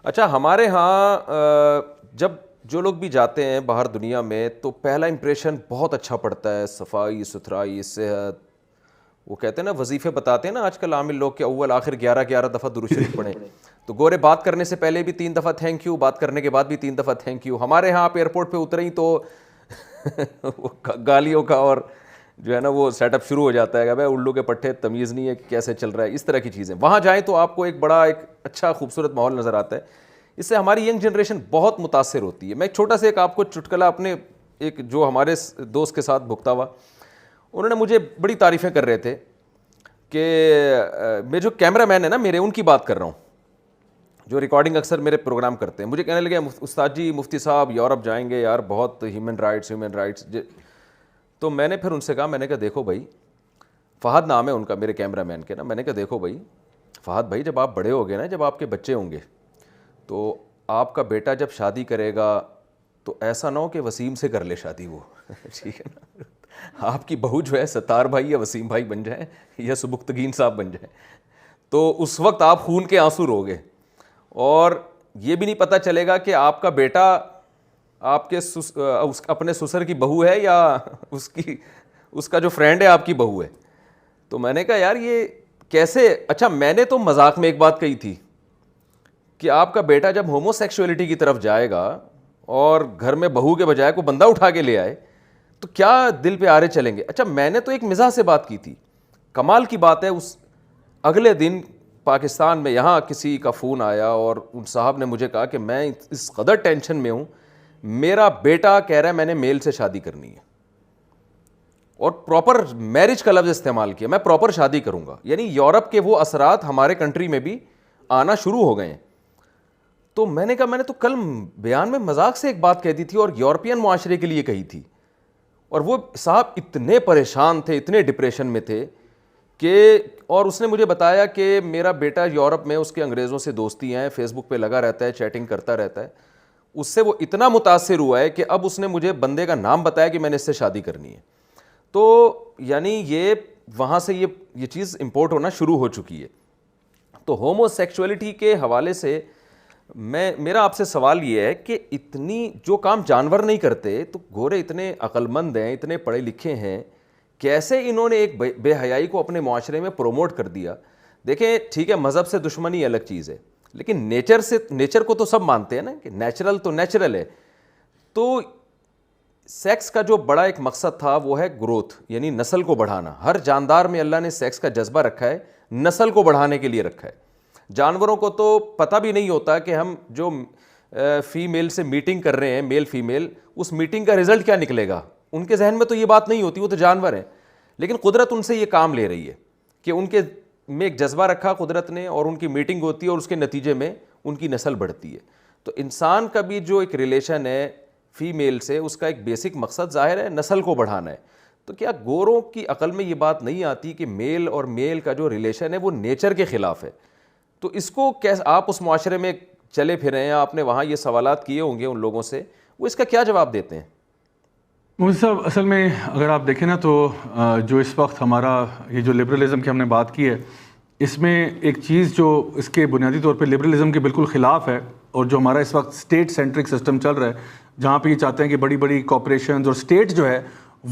اچھا ہمارے ہاں جب جو لوگ بھی جاتے ہیں باہر دنیا میں تو پہلا امپریشن بہت اچھا پڑتا ہے، صفائی ستھرائی، صحت. وہ کہتے ہیں نا، وظیفے بتاتے ہیں نا آج کل عامل لوگ کہ اول آخر 11 دفعہ درود شریف پڑھیں. تو گورے بات کرنے سے پہلے بھی 3 دفعہ تھینک یو، بات کرنے کے بعد بھی 3 دفعہ تھینک یو. ہمارے یہاں آپ ایئرپورٹ پہ اتریں تو گالیوں کا اور جو ہے نا وہ سیٹ اپ شروع ہو جاتا ہے کہ بھائی الو کے پٹھے، تمیز نہیں ہے کہ کیسے چل رہا ہے، اس طرح کی چیزیں. وہاں جائیں تو آپ کو ایک بڑا ایک اچھا خوبصورت ماحول نظر آتا ہے. اس سے ہماری ینگ جنریشن بہت متاثر ہوتی ہے. میں ایک چھوٹا سا ایک آپ کو چٹکلا اپنے ایک جو ہمارے دوست کے ساتھ بھگتا ہوا، انہوں نے مجھے بڑی تعریفیں کر رہے تھے کہ میں جو کیمرہ مین ہے نا میرے، ان کی بات کر رہا ہوں، جو ریکارڈنگ اکثر میرے پروگرام کرتے ہیں. مجھے کہنے لگے استاد جی مفتی صاحب یورپ جائیں گے یار، بہت ہیومن رائٹس. تو میں نے پھر ان سے کہا، میں نے کہا دیکھو بھائی، فہد نام ہے ان کا، میرے کیمرہ مین کے نا. میں نے کہا دیکھو بھائی فہد بھائی، جب آپ بڑے ہو گئے نا، جب آپ کے بچے ہوں گے تو آپ کا بیٹا جب شادی کرے گا تو ایسا نہ ہو کہ وسیم سے کر لے شادی وہ. ٹھیک ہے نا، آپ کی بہو جو ہے ستار بھائی یا وسیم بھائی بن جائیں یا سبکتگین صاحب بن جائیں، تو اس وقت آپ خون کے آنسو روگے اور یہ بھی نہیں پتہ چلے گا کہ آپ کا بیٹا آپ کے اپنے سسر کی بہو ہے یا اس کا جو فرینڈ ہے آپ کی بہو ہے. تو میں نے کہا یار یہ کیسے. اچھا میں نے تو مذاق میں ایک بات کہی تھی کہ آپ کا بیٹا جب ہومو سیکشولیٹی کی طرف جائے گا اور گھر میں بہو کے بجائے کوئی بندہ اٹھا کے لے آئے تو کیا دل پہ آرے چلیں گے. اچھا میں نے تو ایک مزاح سے بات کی تھی. کمال کی بات ہے، اس اگلے دن پاکستان میں یہاں کسی کا فون آیا اور ان صاحب نے مجھے کہا کہ میں اس قدر ٹینشن میں ہوں، میرا بیٹا کہہ رہا ہے میں نے میل سے شادی کرنی ہے، اور پراپر میرج کا لفظ استعمال کیا، میں پراپر شادی کروں گا. یعنی یورپ کے وہ اثرات ہمارے کنٹری میں بھی آنا شروع ہو گئے ہیں. تو میں نے کہا میں نے تو کل بیان میں مذاق سے ایک بات کہہ دی تھی اور یورپین معاشرے کے لیے کہی تھی، اور وہ صاحب اتنے پریشان تھے، اتنے ڈپریشن میں تھے کہ، اور اس نے مجھے بتایا کہ میرا بیٹا یورپ میں اس کے انگریزوں سے دوستی ہیں، فیس بک پہ لگا رہتا ہے، چیٹنگ کرتا رہتا ہے. اس سے وہ اتنا متاثر ہوا ہے کہ اب اس نے مجھے بندے کا نام بتایا کہ میں نے اس سے شادی کرنی ہے. تو یعنی یہ وہاں سے یہ چیز امپورٹ ہونا شروع ہو چکی ہے. تو ہومو سیکچولیٹی کے حوالے سے میرا آپ سے سوال یہ ہے کہ اتنی جو کام جانور نہیں کرتے تو گورے اتنے عقل مند ہیں، اتنے پڑھے لکھے ہیں، کیسے انہوں نے ایک بے حیائی کو اپنے معاشرے میں پروموٹ کر دیا. دیکھیں ٹھیک ہے مذہب سے دشمنی الگ چیز ہے، لیکن نیچر کو تو سب مانتے ہیں نا کہ نیچرل تو نیچرل ہے. تو سیکس کا جو بڑا ایک مقصد تھا وہ ہے گروتھ، یعنی نسل کو بڑھانا. ہر جاندار میں اللہ نے سیکس کا جذبہ رکھا ہے، نسل کو بڑھانے کے لیے رکھا ہے. جانوروں کو تو پتہ بھی نہیں ہوتا کہ ہم جو فیمیل سے میٹنگ کر رہے ہیں، میل فیمیل، اس میٹنگ کا رزلٹ کیا نکلے گا. ان کے ذہن میں تو یہ بات نہیں ہوتی، وہ تو جانور ہیں. لیکن قدرت ان سے یہ کام لے رہی ہے کہ ان کے میں ایک جذبہ رکھا قدرت نے، اور ان کی میٹنگ ہوتی ہے اور اس کے نتیجے میں ان کی نسل بڑھتی ہے. تو انسان کا بھی جو ایک ریلیشن ہے فیمیل سے، اس کا ایک بیسک مقصد ظاہر ہے نسل کو بڑھانا ہے. تو کیا گوروں کی عقل میں یہ بات نہیں آتی کہ میل اور میل کا جو ریلیشن ہے وہ نیچر کے خلاف ہے. تو اس کو کیسے آپ اس معاشرے میں چلے پھرے ہیں، آپ نے وہاں یہ سوالات کیے ہوں گے ان لوگوں سے، وہ اس کا کیا جواب دیتے ہیں؟ مفتی صاحب اصل میں اگر آپ دیکھیں نا تو جو اس وقت ہمارا یہ جو لبرلزم کی ہم نے بات کی ہے، اس میں ایک چیز جو اس کے بنیادی طور پہ لبرلزم کے بالکل خلاف ہے، اور جو ہمارا اس وقت اسٹیٹ سینٹرک سسٹم چل رہا ہے جہاں پہ یہ چاہتے ہیں کہ بڑی بڑی کارپوریشنز اور اسٹیٹ جو ہے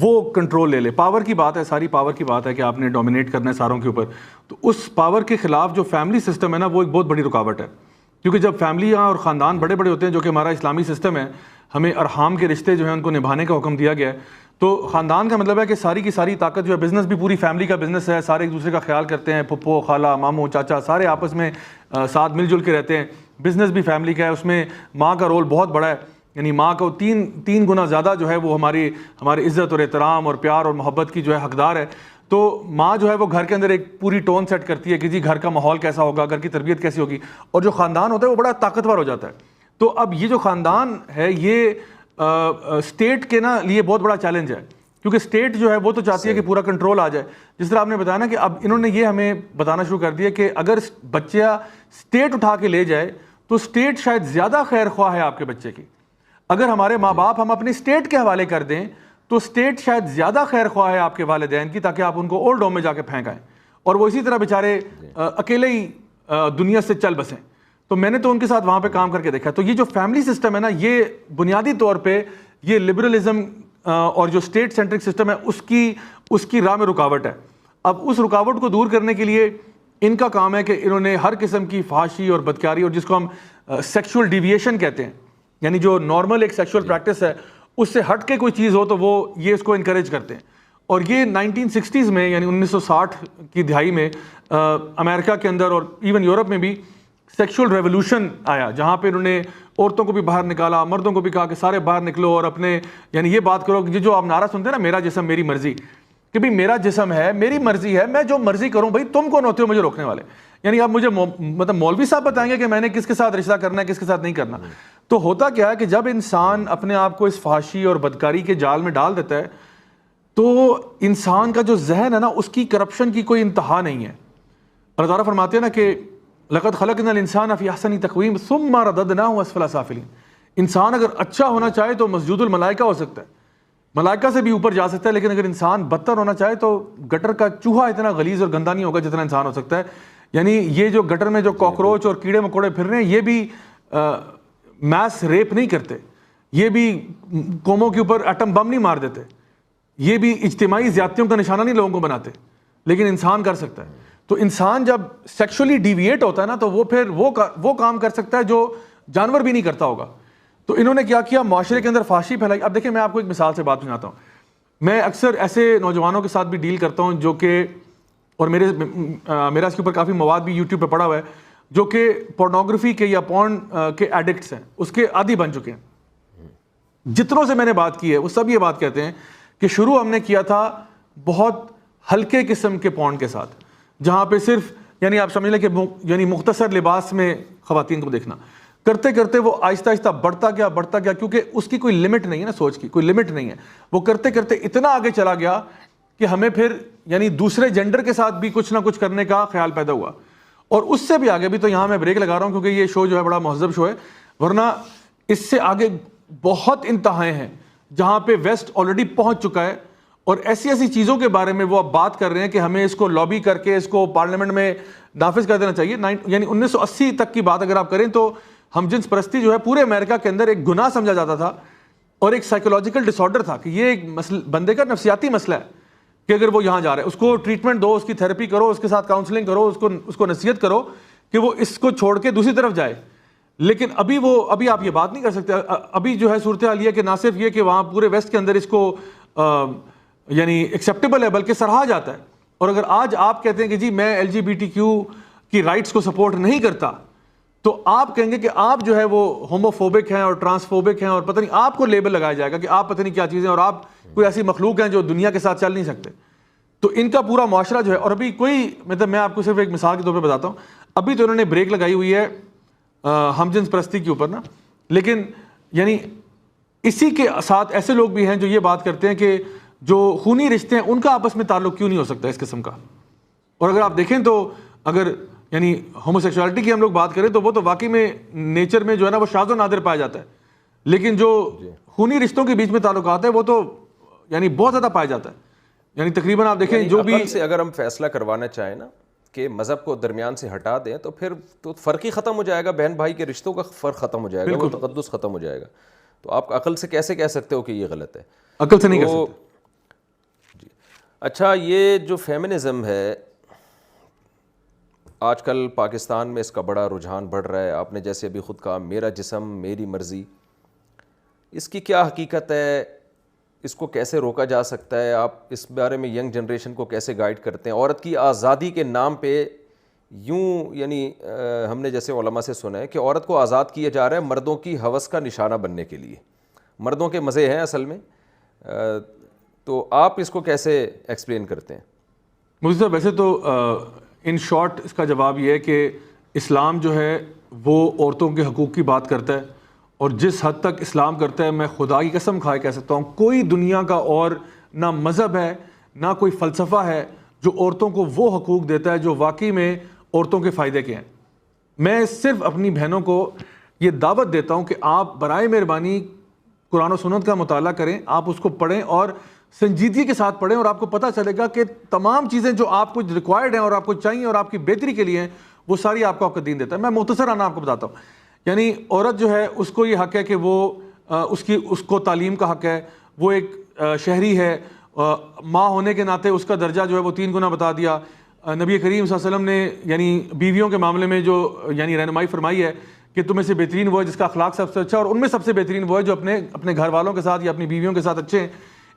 وہ کنٹرول لے لے. پاور کی بات ہے، ساری پاور کی بات ہے کہ آپ نے ڈومینیٹ کرنا ہے ساروں کے اوپر. تو اس پاور کے خلاف جو فیملی سسٹم ہے نا، وہ ایک بہت بڑی رکاوٹ ہے. کیونکہ جب فیملیاں اور خاندان بڑے بڑے ہوتے ہیں، جو کہ ہمارا اسلامی سسٹم ہے، ہمیں ارحام کے رشتے جو ہیں ان کو نبھانے کا حکم دیا گیا ہے. تو خاندان کا مطلب ہے کہ ساری کی ساری طاقت جو ہے، بزنس بھی پوری فیملی کا بزنس ہے، سارے ایک دوسرے کا خیال کرتے ہیں، پھپھو خالہ ماموں چاچا سارے آپس میں ساتھ مل جل کے رہتے ہیں. بزنس بھی فیملی کا ہے، اس میں ماں کا رول بہت بڑا ہے. یعنی ماں کو تین گنا زیادہ جو ہے وہ ہماری عزت اور احترام اور پیار اور محبت کی جو ہے حقدار ہے. تو ماں جو ہے وہ گھر کے اندر ایک پوری ٹون سیٹ کرتی ہے کہ جی گھر کا ماحول کیسا ہوگا، گھر کی تربیت کیسی ہوگی، اور جو خاندان ہوتا ہے وہ بڑا طاقتور ہو جاتا ہے. تو اب یہ جو خاندان ہے یہ اسٹیٹ کے نا لیے بہت بڑا چیلنج ہے، کیونکہ اسٹیٹ جو ہے وہ تو چاہتی ہے کہ پورا کنٹرول آ جائے. جس طرح آپ نے بتایا نا کہ اب انہوں نے یہ ہمیں بتانا شروع کر دیا کہ اگر بچہ اسٹیٹ اٹھا کے لے جائے تو اسٹیٹ شاید زیادہ خیر خواہ ہے آپ کے بچے کی. اگر ہمارے ماں باپ ہم اپنی اسٹیٹ کے حوالے کر دیں تو اسٹیٹ شاید زیادہ خیر خواہ ہے آپ کے والدین کی، تاکہ آپ ان کو اولڈ ہوم میں جا کے پھینک آئیں اور وہ اسی طرح بیچارے اکیلے ہی دنیا سے چل بسیں. تو میں نے تو ان کے ساتھ وہاں پہ کام کر کے دیکھا. تو یہ جو فیملی سسٹم ہے نا, یہ بنیادی طور پہ یہ لبرلزم اور جو اسٹیٹ سینٹرک سسٹم ہے اس کی راہ میں رکاوٹ ہے. اب اس رکاوٹ کو دور کرنے کے لیے ان کا کام ہے کہ انہوں نے ہر قسم کی فحاشی اور بدکاری اور جس کو ہم سیکشول ڈیویشن کہتے ہیں, یعنی جو نارمل ایک سیکشول پریکٹس ہے اس سے ہٹ کے کوئی چیز ہو تو وہ یہ اس کو انکریج کرتے ہیں. اور یہ 1960s میں یعنی 1960 کی دہائی میں امریکہ کے اندر اور ایون یورپ میں بھی سیکشول ریولوشن آیا, جہاں پہ انہوں نے عورتوں کو بھی باہر نکالا, مردوں کو بھی کہا کہ سارے باہر نکلو اور اپنے یعنی یہ بات کرو کہ جو آپ نعرہ سنتے ہیں نا, میرا جسم میری مرضی, کہ بھائی میرا جسم ہے, میری مرضی ہے, میں جو مرضی کروں, بھائی تم کون ہوتے ہو مجھے روکنے والے. یعنی آپ مجھے مطلب مولوی صاحب بتائیں گے کہ میں نے کس کے ساتھ رشتہ کرنا ہے, کس کے ساتھ نہیں کرنا. تو ہوتا کیا ہے کہ جب انسان اپنے آپ کو اس فحاشی اور بدکاری کے جال میں ڈال دیتا ہے تو انسان کا جو ذہن ہے نا, اس کی کرپشن کی کوئی انتہا نہیں ہے. اللہ تعالیٰ فرماتے ہیں نا کہ لقد خلقنا الانسان فی احسن تقویم ثم رددناه اسفل سافلین. انسان اگر اچھا ہونا چاہے تو مسجود الملائکہ ہو سکتا ہے, ملائکہ سے بھی اوپر جا سکتا ہے, لیکن اگر انسان بدتر ہونا چاہے تو گٹر کا چوہا اتنا غلیظ اور گندا نہیں ہوگا جتنا انسان ہو سکتا ہے. یعنی یہ جو گٹر میں جو کاکروچ اور کیڑے مکوڑے پھر رہے ہیں, یہ بھی میس ریپ نہیں کرتے, یہ بھی قوموں کے اوپر ایٹم بم نہیں مار دیتے, یہ بھی اجتماعی زیادتیوں کا نشانہ نہیں لوگوں کو بناتے, لیکن انسان کر سکتا ہے. تو انسان جب سیکشولی ڈیویٹ ہوتا ہے نا, تو وہ پھر وہ کام کر سکتا ہے جو جانور بھی نہیں کرتا ہوگا. تو انہوں نے کیا کیا, معاشرے کے اندر فحاشی پھیلائی. اب دیکھیں میں آپ کو ایک مثال سے بات سناتا ہوں. میں اکثر ایسے نوجوانوں کے ساتھ بھی ڈیل کرتا ہوں جو کہ, اور میرا اس کے اوپر کافی مواد بھی یوٹیوب پہ پڑا ہوا ہے, جو کہ پورنوگرافی کے یا پورن کے ایڈکٹس ہیں, اس کے عادی بن چکے ہیں. جتنوں سے میں نے بات کی ہے وہ سب یہ بات کہتے ہیں کہ شروع ہم نے کیا تھا بہت ہلکے قسم کے پورن کے ساتھ, جہاں پہ صرف یعنی آپ سمجھ لیں کہ یعنی مختصر لباس میں خواتین کو دیکھنا. کرتے کرتے وہ آہستہ آہستہ بڑھتا گیا کیونکہ اس کی کوئی لمٹ نہیں ہے نا, سوچ کی کوئی لمٹ نہیں ہے. وہ کرتے کرتے اتنا آگے چلا گیا کہ ہمیں پھر یعنی دوسرے جینڈر کے ساتھ بھی کچھ نہ کچھ کرنے کا خیال پیدا ہوا. اور اس سے بھی آگے بھی, تو یہاں میں بریک لگا رہا ہوں کیونکہ یہ شو جو ہے بڑا مہذب شو ہے, ورنہ اس سے آگے بہت انتہائیں ہیں جہاں پہ ویسٹ آلریڈی پہنچ چکا ہے. اور ایسی چیزوں کے بارے میں وہ اب بات کر رہے ہیں کہ ہمیں اس کو لابی کر کے اس کو پارلیمنٹ میں نافذ کر دینا چاہیے. یعنی 1980 تک کی بات اگر آپ کریں تو ہم جنس پرستی جو ہے پورے امریکہ کے اندر ایک گناہ سمجھا جاتا تھا اور ایک سائیکولوجیکل ڈس آرڈر تھا, کہ یہ ایک بندے کا نفسیاتی مسئلہ ہے کہ اگر وہ یہاں جا رہا ہے اس کو ٹریٹمنٹ دو, اس کی تھیراپی کرو, اس کے ساتھ کاؤنسلنگ کرو, اس کو نصیحت کرو کہ وہ اس کو چھوڑ کے دوسری طرف جائے. لیکن ابھی آپ یہ بات نہیں کر سکتے. ابھی جو ہے صورتحال یہ کہ نہ صرف یہ کہ وہاں پورے ویسٹ کے اندر اس کو یعنی ایکسیپٹیبل ہے بلکہ سراہا جاتا ہے. اور اگر آج آپ کہتے ہیں کہ جی میں LGBTQ کی رائٹس کو سپورٹ نہیں کرتا, تو آپ کہیں گے کہ آپ جو ہے وہ ہوموفوبک ہیں اور ٹرانسفوبک ہیں اور پتہ نہیں آپ کو لیبل لگایا جائے گا کہ آپ پتہ نہیں کیا چیزیں, اور آپ کوئی ایسی مخلوق ہیں جو دنیا کے ساتھ چل نہیں سکتے. تو ان کا پورا معاشرہ جو ہے, اور ابھی کوئی مطلب میں آپ کو صرف ایک مثال کے طور پہ بتاتا ہوں, ابھی تو انہوں نے بریک لگائی ہوئی ہے ہم جنس پرستی کے اوپر نا, لیکن یعنی اسی کے ساتھ ایسے لوگ بھی ہیں جو یہ بات کرتے ہیں کہ جو خونی رشتے ہیں ان کا آپس میں تعلق کیوں نہیں ہو سکتا اس قسم کا. اور اگر آپ دیکھیں تو اگر یعنی ہوموسیکشوالٹی کی ہم لوگ بات کریں تو وہ تو واقعی میں نیچر میں جو ہے نا وہ شاذ و نادر پایا جاتا ہے, لیکن جو خونی رشتوں کے بیچ میں تعلقات ہے وہ تو یعنی بہت زیادہ پایا جاتا ہے. یعنی تقریباً آپ دیکھیں جو بھی سے اگر ہم فیصلہ کروانا چاہیں نا کہ مذہب کو درمیان سے ہٹا دیں تو پھر تو فرق ہی ختم ہو جائے گا, بہن بھائی کے رشتوں کا فرق ختم ہو جائے گا, وہ تقدس ختم ہو جائے گا. تو آپ عقل سے کیسے کہہ سکتے ہو کہ یہ غلط ہے؟ عقل سے نہیں کہہ سکتے. جی اچھا, یہ جو فیمنزم ہے آج کل پاکستان میں اس کا بڑا رجحان بڑھ رہا ہے. آپ نے جیسے ابھی خود کہا میرا جسم میری مرضی, اس کی کیا حقیقت ہے, اس کو کیسے روکا جا سکتا ہے؟ آپ اس بارے میں ینگ جنریشن کو کیسے گائیڈ کرتے ہیں؟ عورت کی آزادی کے نام پہ یوں یعنی ہم نے جیسے علماء سے سنا ہے کہ عورت کو آزاد کیا جا رہا ہے مردوں کی ہوس کا نشانہ بننے کے لیے. مردوں کے مزے ہیں اصل میں, تو آپ اس کو کیسے ایکسپلین کرتے ہیں؟ مجھے صاحب ویسے تو ان شارٹ اس کا جواب یہ ہے کہ اسلام جو ہے وہ عورتوں کے حقوق کی بات کرتا ہے, اور جس حد تک اسلام کرتا ہے میں خدا کی قسم کھائے کہہ سکتا ہوں کوئی دنیا کا اور نہ مذہب ہے نہ کوئی فلسفہ ہے جو عورتوں کو وہ حقوق دیتا ہے جو واقعی میں عورتوں کے فائدے کے ہیں. میں صرف اپنی بہنوں کو یہ دعوت دیتا ہوں کہ آپ برائے مہربانی قرآن و سنت کا مطالعہ کریں, آپ اس کو پڑھیں اور سنجیدگی کے ساتھ پڑھیں, اور آپ کو پتہ چلے گا کہ تمام چیزیں جو آپ کو ریکوائرڈ ہیں اور آپ کو چاہیے اور آپ کی بہتری کے لیے ہیں وہ ساری آپ کو آپ کا دین دیتا ہے. میں مختصراً آپ کو بتاتا ہوں. یعنی عورت جو ہے اس کو یہ حق ہے کہ وہ اس کو تعلیم کا حق ہے, وہ ایک شہری ہے, ماں ہونے کے ناطے اس کا درجہ جو ہے وہ 3 گنا بتا دیا. نبی کریم صلی اللہ علیہ وسلم نے یعنی بیویوں کے معاملے میں جو یعنی رہنمائی فرمائی ہے کہ تم میں سے بہترین وہ ہے جس کا اخلاق سب سے اچھا, اور ان میں سب سے بہترین وہ ہے جو اپنے گھر والوں کے ساتھ یا اپنی بیویوں کے ساتھ اچھے ہیں.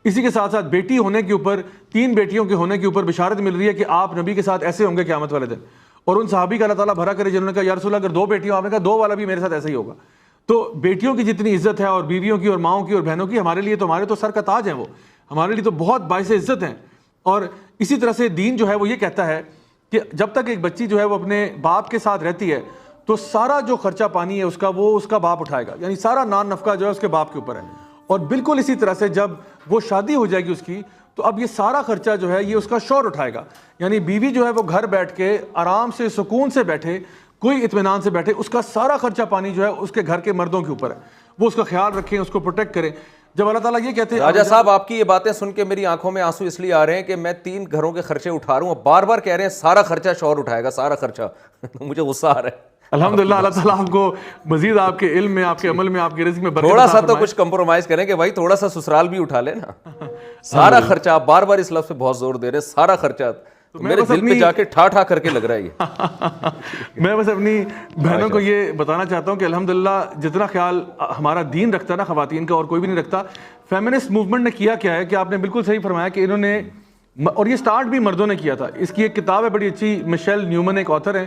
اسی کے ساتھ ساتھ بیٹی ہونے کے اوپر, 3 بیٹیوں کے ہونے کے اوپر بشارت مل رہی ہے کہ آپ نبی کے ساتھ ایسے ہوں گے قیامت والے دن. اور ان صحابی کا اللہ تعالیٰ بھرا کرے جنہوں نے کہا یا رسول اللہ اگر 2 بیٹیوں, آپ نے کہا 2 والا بھی میرے ساتھ ایسا ہی ہوگا. تو بیٹیوں کی جتنی عزت ہے اور بیویوں کی اور ماؤں کی اور بہنوں کی, ہمارے لیے تو ہمارے تو سر کا تاج ہیں, وہ ہمارے لیے تو بہت باعث عزت ہیں. اور اسی طرح سے دین جو ہے وہ یہ کہتا ہے کہ جب تک ایک بچی جو ہے وہ اپنے باپ کے ساتھ رہتی ہے تو سارا جو خرچہ پانی ہے اس کا وہ اس کا باپ اٹھائے گا, یعنی سارا نان نفقہ جو ہے اس کے باپ کے اوپر ہے. اور بالکل اسی طرح سے جب وہ شادی ہو جائے گی اس کی, تو اب یہ سارا خرچہ جو ہے یہ اس کا شوہر اٹھائے گا. یعنی بیوی جو ہے وہ گھر بیٹھ کے آرام سے سکون سے بیٹھے, کوئی اطمینان سے بیٹھے, اس کا سارا خرچہ پانی جو ہے اس کے گھر کے مردوں کے اوپر ہے, وہ اس کا خیال رکھیں, اس کو پروٹیکٹ کریں. جب اللہ تعالیٰ یہ کہتے ہیں راجہ صاحب آپ کی یہ باتیں سن کے میری آنکھوں میں آنسو اس لیے آ رہے ہیں کہ میں 3 گھروں کے خرچے اٹھا رہا ہوں, بار بار کہہ رہے ہیں سارا خرچہ شوہر اٹھائے گا, سارا خرچہ. مجھے غصہ آ رہا ہے. الحمدللہ اللہ تعالیٰ آپ کو مزید آپ کے علم میں, آپ کے عمل میں, آپ کے رزق میں برکت تھوڑا سا تو کچھ کمپرومائز کریں کہ بھائی تھوڑا سا سسرال بھی اٹھا لے نا. سارا خرچہ, آپ بار بار اس لفظ پہ بہت زور دے رہے ہیں, سارا خرچہ. میرے دل پہ جا کے ٹھا ٹھا کر کے لگ رہا ہے یہ. میں بس اپنی بہنوں کو یہ بتانا چاہتا ہوں کہ الحمدللہ جتنا خیال ہمارا دین رکھتا ہے نا خواتین کا, اور کوئی بھی نہیں رکھتا. فیمنسٹ موومنٹ نے کیا کیا ہے کہ آپ نے بالکل صحیح فرمایا کہ انہوں نے, اور یہ سٹارٹ بھی مردوں نے کیا تھا. اس کی ایک کتاب ہے بڑی اچھی, مشیل نیومن ایک آتھر ہیں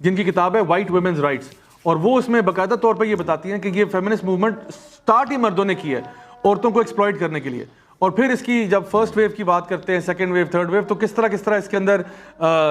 جن کی کتاب ہے وائٹ ویمنز رائٹس, اور وہ اس میں باقاعدہ طور پہ یہ بتاتی ہیں کہ یہ فیمنسٹ موومنٹ سٹارٹ ہی مردوں نے کی ہے عورتوں کو ایکسپلائٹ کرنے کے لیے. اور پھر اس کی جب فرسٹ ویو کی بات کرتے ہیں, سیکنڈ ویو, تھرڈ ویو, تو کس طرح اس کے اندر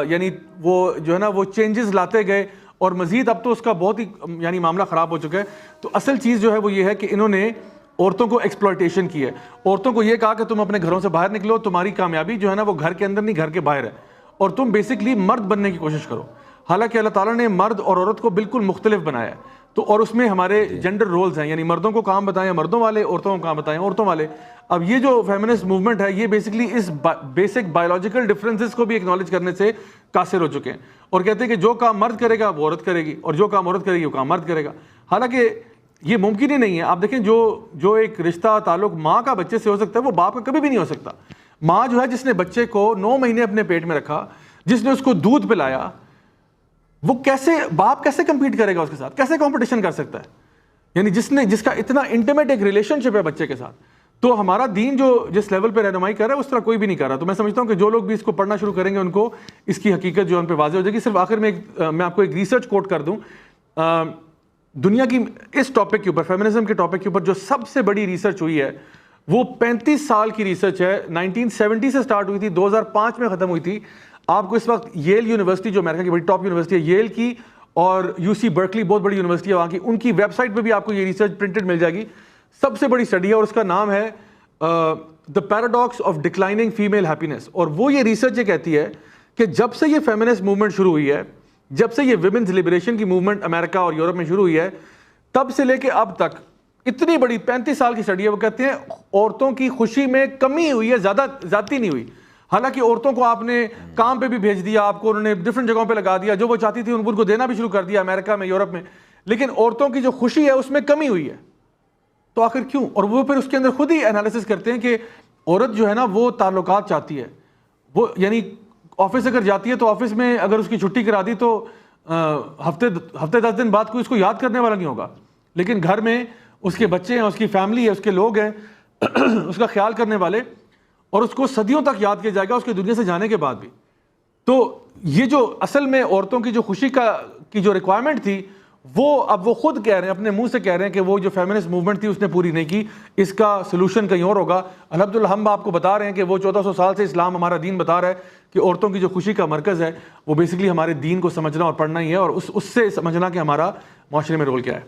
یعنی وہ جو ہے نا وہ چینجز لاتے گئے, اور مزید اب تو اس کا بہت ہی یعنی معاملہ خراب ہو چکا ہے. تو اصل چیز جو ہے وہ یہ ہے کہ انہوں نے عورتوں کو ایکسپلائٹیشن کی ہے. عورتوں کو یہ کہا کہ تم اپنے گھروں سے باہر نکلو, تمہاری کامیابی جو ہے نا وہ گھر کے اندر نہیں گھر کے باہر ہے, اور تم بیسکلی مرد بننے کی کوشش کرو. حالانکہ اللہ تعالیٰ نے مرد اور عورت کو بالکل مختلف بنایا ہے. تو اور اس میں ہمارے جینڈر رولز ہیں, یعنی مردوں کو کام بتائیں مردوں والے, عورتوں کو کام بتائیں عورتوں والے. اب یہ جو فیمنسٹ موومنٹ ہے یہ بیسکلی اس بیسک بایولوجیکل ڈفرینسز کو بھی ایکنالج کرنے سے قاصر ہو چکے ہیں, اور کہتے ہیں کہ جو کام مرد کرے گا وہ عورت کرے گی, اور جو کام عورت کرے گی وہ کام مرد کرے گا. حالانکہ یہ ممکن ہی نہیں ہے. آپ دیکھیں جو ایک رشتہ تعلق ماں کا بچے سے ہو سکتا ہے وہ باپ کا کبھی بھی نہیں ہو سکتا. ماں جو ہے جس نے بچے کو 9 مہینے اپنے پیٹ میں رکھا, جس نے اس کو دودھ پلایا, وہ باپ کیسے کمپیٹ کرے گا اس کے ساتھ, کیسے کمپٹیشن کر سکتا ہے؟ یعنی جس کا اتنا انٹیمیٹ ایک ریلیشن شپ ہے بچے کے ساتھ. تو ہمارا دین جو جس لیول پہ رہنمائی کر رہا ہے اس طرح کوئی بھی نہیں کر رہا. تو میں سمجھتا ہوں کہ جو لوگ بھی اس کو پڑھنا شروع کریں گے ان کو اس کی حقیقت جو ان پہ واضح ہو جائے گی. صرف آخر میں میں آپ کو ایک ریسرچ کوٹ کر دوں. دنیا کی اس ٹاپک کے اوپر, فیمنزم کے ٹاپک کے اوپر جو سب سے بڑی ریسرچ ہوئی ہے وہ 35 سال کی ریسرچ ہے. 1970 سے سٹارٹ ہوئی تھی, 2005 میں ختم ہوئی تھی. آپ کو اس وقت ییل یونیورسٹی جو امریکہ کی بڑی ٹاپ یونیورسٹی ہے, ییل کی اور UC برکلی بہت بڑی یونیورسٹی ہے وہاں کی, ان کی ویب سائٹ پہ بھی آپ کو یہ ریسرچ پرنٹڈ مل جائے گی. سب سے بڑی اسٹڈی ہے اور اس کا نام ہے the paradox of declining female happiness. اور وہ یہ ریسرچ یہ کہتی ہے کہ جب سے یہ فیمنسٹ موومنٹ شروع ہوئی ہے, جب سے یہ ویمنز لبریشن کی موومنٹ امریکہ اور یورپ میں شروع ہوئی ہے, تب سے لے کے اب تک اتنی بڑی 35 سال کی اسٹڈی ہے, وہ کہتے ہیں عورتوں کی خوشی میں کمی ہوئی ہے, زیادتی نہیں ہوئی. حالانکہ عورتوں کو آپ نے کام پہ بھی بھیج دیا, آپ کو انہوں نے ڈفرینٹ جگہوں پہ لگا دیا, جو وہ چاہتی تھی ان کو دینا بھی شروع کر دیا امریکہ میں, یورپ میں, لیکن عورتوں کی جو خوشی ہے اس میں کمی ہوئی ہے. تو آخر کیوں؟ اور وہ پھر اس کے اندر خود ہی انالیسس کرتے ہیں کہ عورت جو ہے نا وہ تعلقات چاہتی ہے. وہ یعنی آفس اگر جاتی ہے تو آفس میں اگر اس کی چھٹی کرا دی تو ہفتے 10 دن بعد کوئی اس کو یاد کرنے والا نہیں ہوگا, لیکن گھر میں اس کے بچے ہیں, اس کی فیملی ہے, اس کے لوگ ہیں اس کا خیال کرنے والے, اور اس کو صدیوں تک یاد کیا جائے گا اس کے دنیا سے جانے کے بعد بھی. تو یہ جو اصل میں عورتوں کی جو خوشی کی جو ریکوائرمنٹ تھی, وہ اب وہ خود کہہ رہے ہیں, اپنے منہ سے کہہ رہے ہیں کہ وہ جو فیمنسٹ موومنٹ تھی اس نے پوری نہیں کی, اس کا سلوشن کہیں اور ہوگا. الحمدللہ ہم آپ کو بتا رہے ہیں کہ وہ 1400 سال سے اسلام ہمارا دین بتا رہا ہے کہ عورتوں کی جو خوشی کا مرکز ہے وہ بیسکلی ہمارے دین کو سمجھنا اور پڑھنا ہی ہے, اور اس سے سمجھنا کہ ہمارا معاشرے میں رول کیا ہے.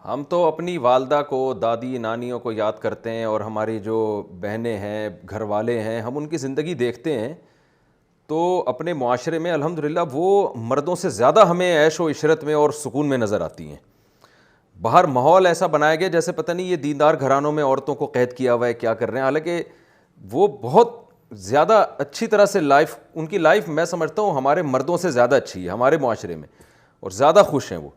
ہم تو اپنی والدہ کو, دادی نانیوں کو یاد کرتے ہیں, اور ہماری جو بہنیں ہیں, گھر والے ہیں, ہم ان کی زندگی دیکھتے ہیں تو اپنے معاشرے میں الحمدللہ وہ مردوں سے زیادہ ہمیں عیش و عشرت میں اور سکون میں نظر آتی ہیں. باہر ماحول ایسا بنایا گیا جیسے پتہ نہیں یہ دیندار گھرانوں میں عورتوں کو قید کیا ہوا ہے, کیا کر رہے ہیں, حالانکہ وہ بہت زیادہ اچھی طرح سے لائف، ان کی لائف میں سمجھتا ہوں ہمارے مردوں سے زیادہ اچھی ہے ہمارے معاشرے میں، اور زیادہ خوش ہیں وہ.